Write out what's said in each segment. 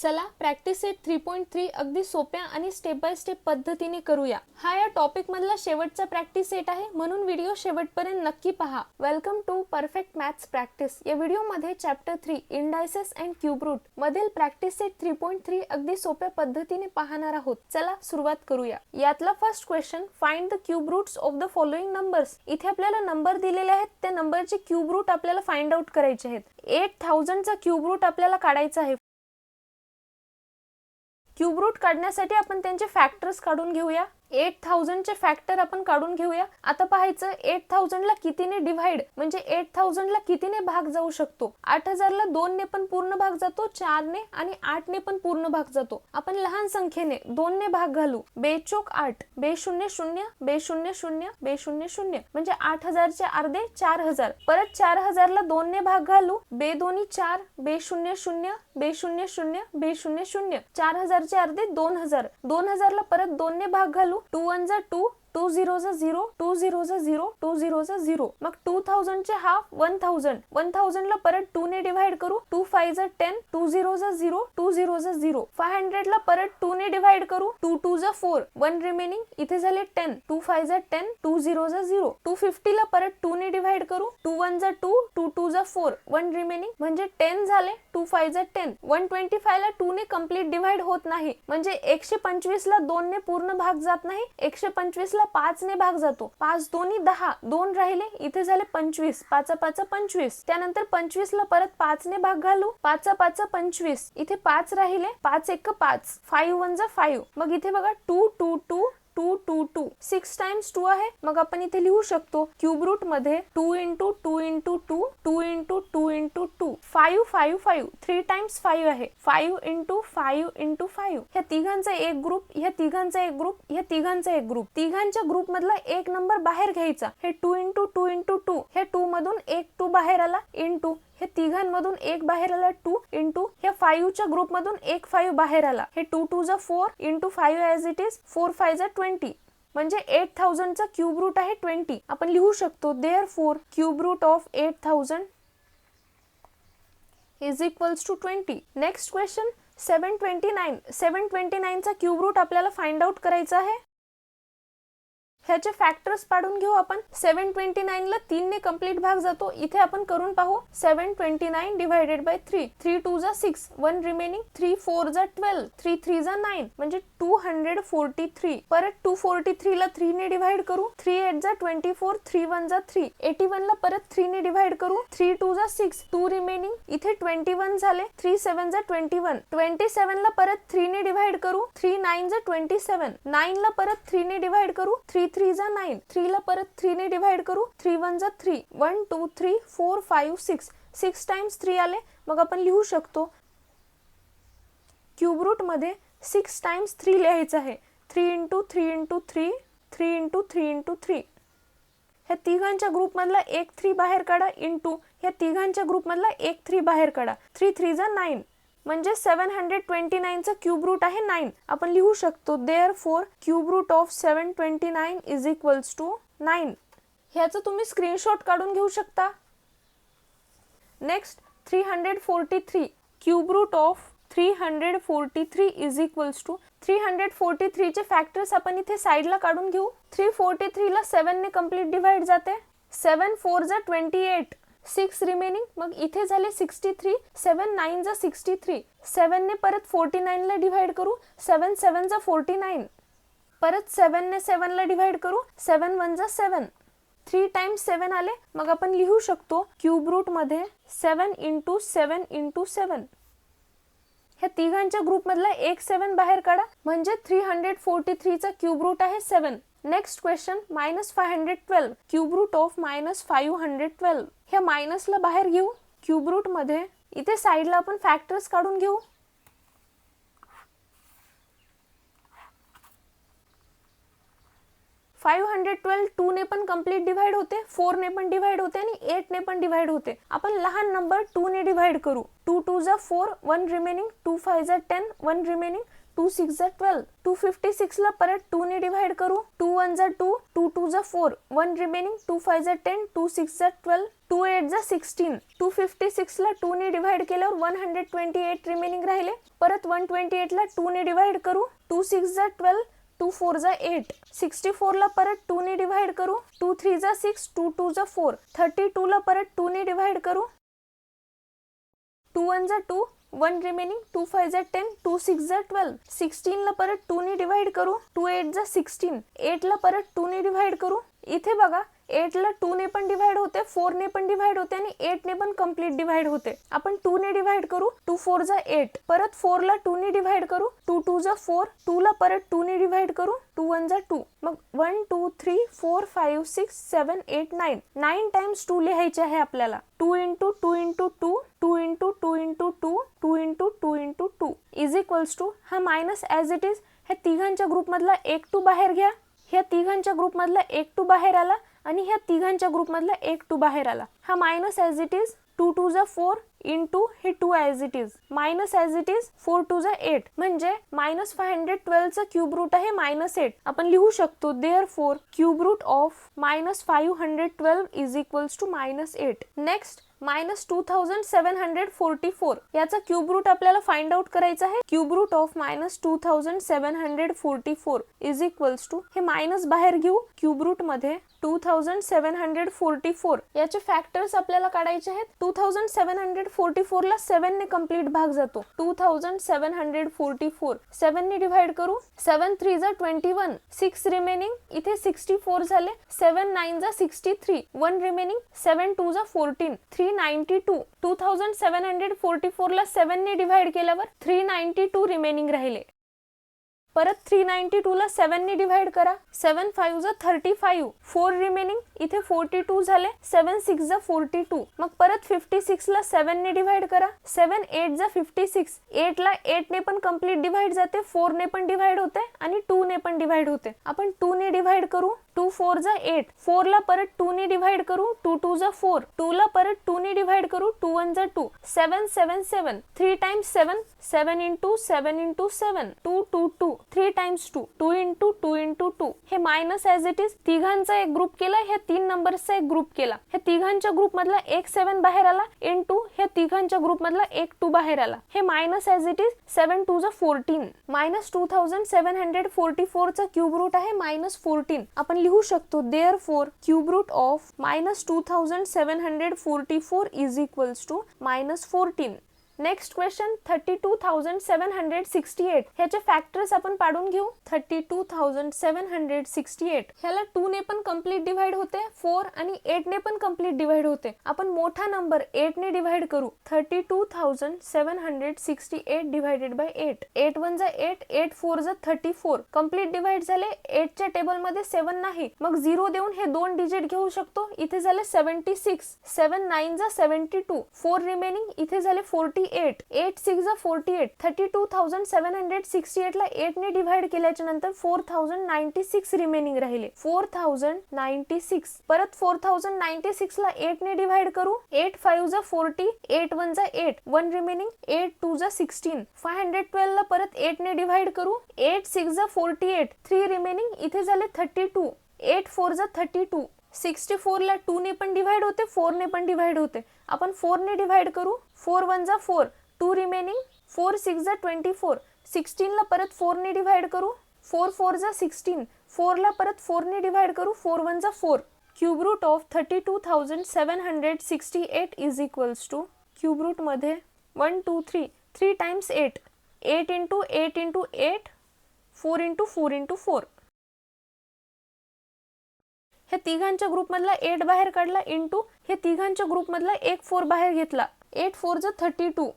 चला practice set 3.3 अगदी सोप्या आणि स्टेप बाय स्टेप पद्धतीने करूया। हा या टॉपिक मधला शेवटचा प्रॅक्टिस सेट आहे, म्हणून व्हिडिओ शेवटपर्यंत नक्की पहा। Welcome to perfect maths practice. या व्हिडिओ मध्ये chapter 3 indices and cube root मधील प्रॅक्टिस सेट 3.3 अगदी सोप्या पद्धतीने पाहणार आहोत। चला सुरुवात करूया। यातला first question, find the cube roots of the following numbers. इथे आपल्याला नंबर दिलेले आहेत, त्या नंबरचे क्यूब रूट आपल्याला फाइंड आउट करायचे आहेत। 8000 चा क्यूब रूट आपल्याला काढायचा आहे। क्यूब रूट काढण्यासाठी आपण त्यांचे फॅक्टर्स काढून घेऊया। 8000 चे फॅक्टर आपण काढून घेऊया। आता पाहायचं 8000 ला कितीने डिवाइड, म्हणजे 8000 ला कितीने भाग जाऊ शकतो। 8000 ला 2 ने पण पूर्ण भाग जातो, 4 ने आणि 8 ने पण पूर्ण भाग जातो। आपण लहान संख्येने 2 ने भाग घालू। बेचोक 8, बे0 0, बे0 0, बे0 0, म्हणजे 8000 चे अर्धे 4000। परत 4000 ला 2 ने भाग घालू। बे2 4, बे0 0, बे0 0, बे0 0, 4000 चे अर्धे 2000। 2000 ला परत 2 ने भाग घालू। 2 1 जा 2, 2 0 जा 0, 2 0 जा 0, 2 0 जा 0। मग 2000 चे हाफ 1000। 1000 ला परत 2 ने डिवाइड करू। 2 5 जा 10, 2 0 जा 0, 2 0 जा 0। 500 ला परत 2 ने डिवाइड करू। 2 2 जा 4, 1 रिमेनिंग, इथे झाले 10। 2 5 जा 10, 2 0 जा 0। 250 ला परत 2 ने डिवाइड करू। 2 1 जा 2, 2 2 जा 4, 1 रिमेनिंग, म्हणजे 10 झाले। 2 5 जा 10। 125 ला 2 ने कंप्लीट डिवाइड होत नाही, म्हणजे 125 ला 2 ने पूर्ण भाग जात नाही। 125 ला 5 ने भाग जातो। 5 दोन्ही 10, 2 राहिले, इथे झाले 25। 5 5 25। त्यानंतर 25 ला परत 5 ने भाग घालू। 5 5 25, इथे 5 राहिले। 5 1 5, 5 1 जा 5। मग इथे बघा 2 2 2, 2 2 2, 6 टाइम्स 2 आहे। मग आपण इथे लिहू शकतो क्यूब रूट मध्ये 2 × 2 × 2, 2 × 2 × 2, 5 5 5, 3 टाइम्स 5 आहे। 5 × 5 × 5, ह्या तिघांचा एक ग्रुप, ह्या तिघांचा एक ग्रुप, ह्या तिघांचा एक ग्रुप। तिघांच्या ग्रुप मधला एक नंबर बाहेर घ्यायचा। हे 2 × 2 × 2, ह्या 2 मधून एक 2 बाहेर आला, × हे तिघांमधून एक बाहेर आला 2 × ह्या 5 च्या ग्रुप मधून एक 5 बाहेर आला। हे 2 2 जा 4 × 5 ॲज इट इज, 4 5 जा 20, म्हणजे 8000 चा क्यूब रूट आहे 20। आपण लिहू शकतो therefore cube root of 8000 is equals to 20। Next question 729। 729 चा क्यूब रूट आपल्याला फाइंड आउट करायचा आहे। ह्याचे फॅक्टर्स पाडून घेऊ आपण। 729 ला 3 ने कंप्लीट भाग जातो, इथे आपण करून पाहू। 729 डिवाइडेड बाय 3, 3 2 जा 6, 1 रिमेनिंग, 3 4 जा 12, 3 3 जा 9, म्हणजे 243। परत 243 ला 3 ने डिवाइड करू। 3 8 जा 24, 3 1 जा 3, 81 ला परत 3 ने डिवाइड करू। 3 2 जा 6, 2 रिमेनिंग, इथे 21 झाले। 3 7 जा 21, 27 ला परत 3 ने डिवाइड करू। 3 9 जा 27, 9 ला परत 3 ने डिवाइड करू। 3 3 जा 9, 3 ला परत 3 ने डिवाइड करू। 3 1 जा 3, 1 2 3 4 5 6, 6 टाइम्स 3 आले। मग आपण लिहू शकतो क्यूब रूट मध्ये 6 टाइम्स 3 लिहायचं आहे। 3 × 3 × 3, 3 × 3 × 3। ह्या तिघांच्या ग्रुप मधला एक 3 बाहेर काढा, × ह्या तिघांच्या ग्रुप मधला एक 3 बाहेर काढा। 3 3 जा 9, म्हणजे 729 चा क्यूब रूट आहे 9। आपण लिहू शकतो therefore cube root of 729 is equals to 9। ह्याचं तुम्ही स्क्रीनशॉट काढून घेऊ शकता। Next 343, cube root of 343 is equals to 343 चे फॅक्टर्स आपण इथे साइडला काढून घेऊ। 343 ला 7 ने कंप्लीट डिवाइड जाते। 7 4 जा 28, 6 रिमेनिंग, मग इथे झाले 63। 7 9 जा 63, 7 ने परत 49 ला डिवाइड करू। 7 7 जा 49, परत 7 ने 7 ला डिवाइड करू। 7 1 जा 7, 3 टाइम्स 7 आले। मग आपण लिहू शकतो क्यूब रूट मध्ये 7 × 7 × 7। ह्या तिघांच्या ग्रुप मधला एक 7 बाहेर काढा, म्हणजे 343 चा क्यूब रूट आहे 7। Next question -512, cube root of -512। ह्या मायनसला बाहेर घेऊ क्यूब रूट मध्ये। इथे साइडला आपण फॅक्टर्स काढून घेऊ। 512 2 ने पण कंप्लीट डिवाइड होते, 4 ने पण डिवाइड होते आणि 8 ने पण डिवाइड होते। आपण लहान नंबर 2 ने डिवाइड करू। 2 2 जा 4, 1 रिमेनिंग, 2 5 जा 10, 1 रिमेनिंग, 2 6 जा 12, 256 ला परत 2 ने डिवाइड करू, 2 1 जा 2, 2 2 जा 4, 1 रिमेनिंग, 2 5 जा 10, 2 6 जा 12, 2 8 जा 16, 256 ला 2 ने डिवाइड केल्यावर 128 रिमेनिंग राहिले, परत 128 ला 2 ने डिवाइड करू, 2 6 जा 12, 2 4 जा 8, 64 ला परत 2 ने डिवाइड करू, 2 3 जा 6, 2 2 जा 4, 32 ला परत 2 ने डिवाइड करू, 2 1 जा 2, 1 रिमेनिंग, 2 5 जा 10, 2 6 जा 12, 16 ला परत 2 ने डिवाइड करू, 2 8 जा 16, 8 ला परत 2 ने डिवाइड करू. इथे बघा 8 ला 2 ने पण डिवाइड होते, 4 ने पण डिवाइड होते आणि 8 ने पण कंप्लीट डिवाइड होते. आपण 2 ने डिवाइड करू, 2 4 जा 8, परत 4 ला 2 ने डिवाइड करू, 2 2 जा 4, 2 ला परत 2 ने डिवाइड करू, 2 1 जा 2. मग 1 2 3 4 5 6 7 8 9, 9 टाइम्स 2 लिहायचे आहे आपल्याला. 2 into 2 into 2, 2 into 2 into 2, 2 into 2 into 2 is equals to, हा मायनस ॲज इट इज ह्या तिघांच्या ग्रुप मधला एक 2 बाहेर घ्या, ह्या तिघांच्या ग्रुप मधला एक 2 बाहेर आला आणि ह्या तिघांच्या ग्रुप मधला एक 2 बाहेर आला. हा मायनस ॲज इट इज 2 2 जा 4 इंटू हे 2 as it is, minus as it is 4 2 जा 8, म्हणजे मायनस 512 चा क्यूब रूट आहे मायनस 8. आपण लिहू शकतो therefore cube root of minus 512 is equals to minus 8. Next minus 2744, याचा क्यूब रूट आपल्याला फाइंड आउट करायचा आहे. Cube root of minus 2744 is equals to, हे मायनस बाहेर घेऊ, क्यूब रूट मध्ये 2744 याचे फॅक्टर्स आपल्याला काढायचे आहेत. 2744 ला 7 ने कंप्लीट भाग जातो. 2744 7 ने डिवाइड करू, 7 3 जा 21, 6 रिमेनिंग, इथे 64 झाले, 7 9 जा 63, 1 रिमेनिंग, 7 2 जा 14, 392. 2744 ला 7 ने डिवाइड केल्यावर 392 रिमेनिंग राहिले. परत 392 ला 7 ने डिवाइड करा, 7 5 जा 35, 4 रिमेनिंग, इथे 42 झाले, 7 6 जा 42. मग परत 56 ला 7 ने डिवाइड करा, 7 8 जा 56, 8 ला 8 ने पण कंप्लीट डिवाइड जाते, 4 ने पण डिवाइड होते आणि 2 ने पण डिवाइड होते. आपण 2 ने डिवाइड करू, 2 4 जा 8, 4 ला परत 2 ने डिवाइड करू, 2 2 जा 4, 2 ला परत 2 ने डिवाइड करू, 2 1 जा 2, 7 7 7, 3 times 7, 7 into 7 into 7, 2 2 2, 3 times 2, 2 into 2 into 2. हे मायनस ॲज इट इज तिघांचा एक ग्रुप केला, ह्या 3 नंबर्सचा एक ग्रुप केला, ह्या तिघांच्या ग्रुप मधला एक 7 बाहेर आला, इंटू ह्या तिघांच्या ग्रुप मधला एक 2 बाहेर आला. हे मायनस ॲज इट इज 7 2 जा 14, मायनस 2744 चा क्यूब रूट आहे मायनस 14. आपण लिहू शकतो therefore cube root of minus 2744 is equals to minus 14. Next question 32,768, ह्याचे फॅक्टर्स आपण पाडून घेऊ. 32,768 ह्याला 2 ने पण कंप्लीट डिवाइड होते, 4 आणि 8 ने पण कंप्लीट डिवाइड होते. आपण मोठा नंबर 8 ने डिवाइड करू. 32,768 डिवाइडेड बाय 8, 8 1 जा 8, 8 4 जा 34, कंप्लीट डिवाइड झाले. 8 च्या टेबल मध्ये 7 नाही, मग 0 देऊन हे 2 डिजिट घेऊ शकतो. इथे झाले 76, 7 9 जा 72, 4 रिमेनिंग, इथे झाले 48, 8 6 जा 48. 32,768 ला 8 ने डिवाइड केल्याच्या नंतर 4096 रिमेनिंग राहिले. 4096, परत 4096 ला 8 ने डिवाइड करू, 8 5 जा 40, 8 1 जा 8, 1 रिमेनिंग, 8 2 जा 16. 512 ला परत 8 ने डिवाइड करू, 8 6 जा 48, 3 रिमेनिंग, इथे झाले 32, 8 4 जा 32. 64 ला 2 ने पण डिवाइड होते, 4 ने पण डिवाइड होते. आपण 4 ने डिवाइड करू, 4 1 जा 4, 2 रिमेनिंग, 4 6 जा 24. 16 ला परत 4 ने डिवाइड करू, 4 4 जा 16, 4 ला परत 4 ने डिवाइड करू, 4 1 जा 4. Cube root of 32,768 is equals to, cube root मध्ये 1 2 3, 3 times 8, 8 into 8 into 8, 4 into 4 into 4. हे तिघांच्या ग्रुप मधला 8 बाहेर काढला, इंटू हे तिघांच्या ग्रुप मधला एक 4 बाहेर घेतला, 8 4 जा 32.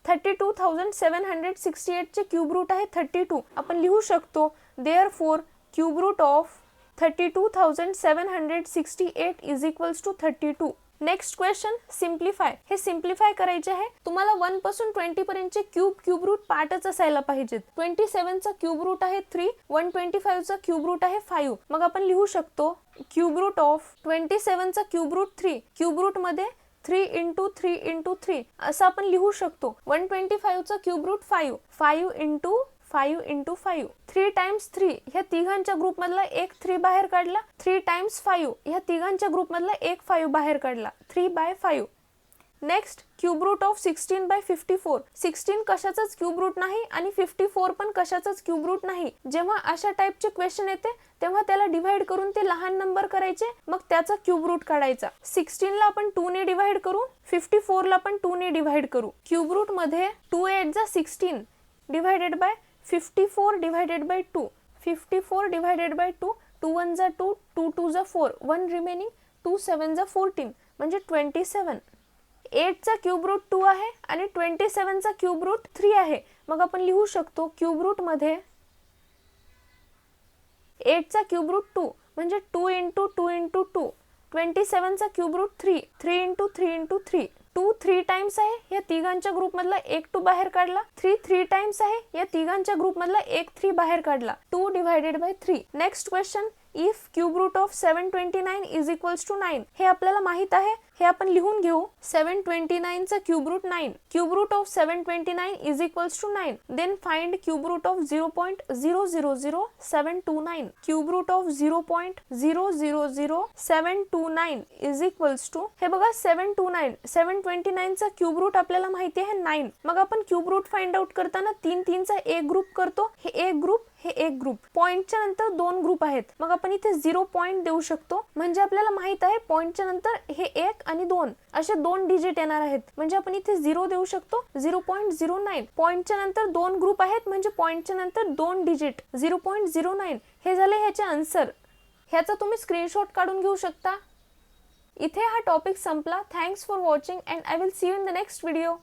32,768 चे क्यूब रूट आहे 32. आपण लिहू शकतो therefore cube root of 32,768 is equals to 32. Next question simplify. हे सिम्प्लिफाय करायचे आहे. तुम्हाला 1 पासून 20 पर्यंतचे क्यूब रूट पार्टच असायला पाहिजेत. 27 चा क्यूब रूट आहे 3, 125 चा क्यूब रूट आहे 5. मग आपण लिहू शकतो क्यूब रूट ऑफ 27 चा क्यूब रूट 3, क्यूब रूट मध्ये 3 इंटू 3 इंटू 3 असं आपण लिहू शकतो. 125 चा cube root 5, 5 into 5 into 5, 3 times 3 ह्या तिघांच्या ग्रुप मधला एक 3 बाहेर काढला, 3 टाइम्स 5 ह्या तिघांच्या ग्रुप मधला एक 5 बाहेर काढला, 3/5. Next cube root of 16 by 54. 16 कशाचाच क्यूब रूट नाही आणि 54 पण कशाचाच क्यूब रूट नाही. जेव्हा अशा टाइपचे क्वेश्चन येते तेव्हा त्याला डिवाइड करून ते लहान नंबर करायचे, मग त्याचा क्यूब रूट काढायचा. 16 ला आपण 2 ने डिवाइड करू, 54 ला पण 2 ने डिवाइड करू. क्यूब रूट मध्ये 2 8 जा 16 divided by 54 divided by 2, 54 divided by 2, 2 1 जा 2, 2 2 जा 4, 1 रिमेनिंग, 2 7 जा 14 म्हणजे 27. 8 चा क्यूब रूट 2 आहे आणि 27 चा क्यूब रूट 3 आहे. मग आपण लिहू शकतो क्यूब रूट मध्ये 8 चा क्यूब रूट 2 म्हणजे 2 इंटू 2 इंटू 2, 27 चा cube root 3, 3 into 3 into 3, 2 3 times आहे या तिघांच्या ग्रुप मधला एक 2 बाहेर काढला, 3 3 टाइम्स आहे या तिघांच्या ग्रुप मधला एक 3 बाहेर काढला, 2 divided by 3. Next question, if cube root of 729 is equals to 9. हे आपल्याला माहित आहे, हे आपण लिहून घेऊ. 729 चा cube root 9, cube root of 729 is equals to 9. Then find cube root of 0.000729. Cube root of 0.000729 is equals to, हे बघा 729, 729 चा क्यूब रूट आपल्याला माहिती आहे 9. मग आपण क्यूब रूट फाइंड आउट करताना 3 3 चा एक ग्रुप करतो, हे एक ग्रुप, हे एक ग्रुप. पॉइंटच्या नंतर 2 ग्रुप आहेत, मग आपण इथे 0 पॉइंट देऊ शकतो. म्हणजे आपल्याला माहित आहे पॉइंटच्या नंतर हे 1 आणि 2 असे 2 डिजिट येणार आहेत, म्हणजे आपण इथे 0 देऊ शकतो. 0.09 पॉइंटच्या नंतर 2 ग्रुप आहेत, म्हणजे पॉइंटच्या नंतर 2 डिजिट, 0.09. हे झाले ह्याचे आन्सर. ह्याचा तुम्ही स्क्रीनशॉट काढून घेऊ शकता. इथे हा टॉपिक संपला. Thanks for watching and I will see you in the next video.